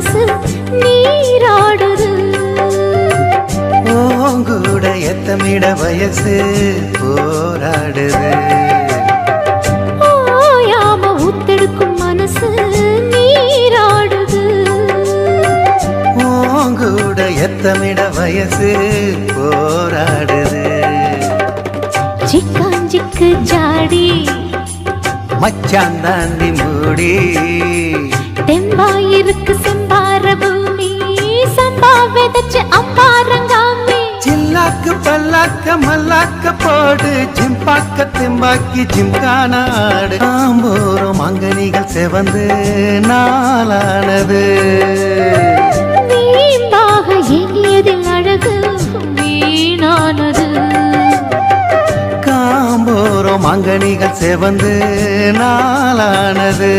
மனசு நீராடுது. ஓங்கூட எத்தமிட வயசு போராடுது. ஓயாம ஊத்தெடுக்கும் மனசு நீராடுது. ஓங்கூட எத்தமிட வயசு போராடுது. சிக்காஞ்சிக்கு ஜாடி மச்சான் தாண்டி மூடி தெம்பாயிருக்கு செம்பார பூமி சம்பா விதைச்ச அம்பாரங்காமி. சில்லாக்கு பல்லாக்க மல்லாக்க போடு ஜிம்பாக்க தெம்பாக்கி ஜிம்கானாடு. ஆம்போரும் அங்கனிகள் செவந்து நாளானது. வீம்பாக எண்ணியதில் அழகு வீணானது. காம்போரும் அங்கனிகள் செவந்து நாளானது.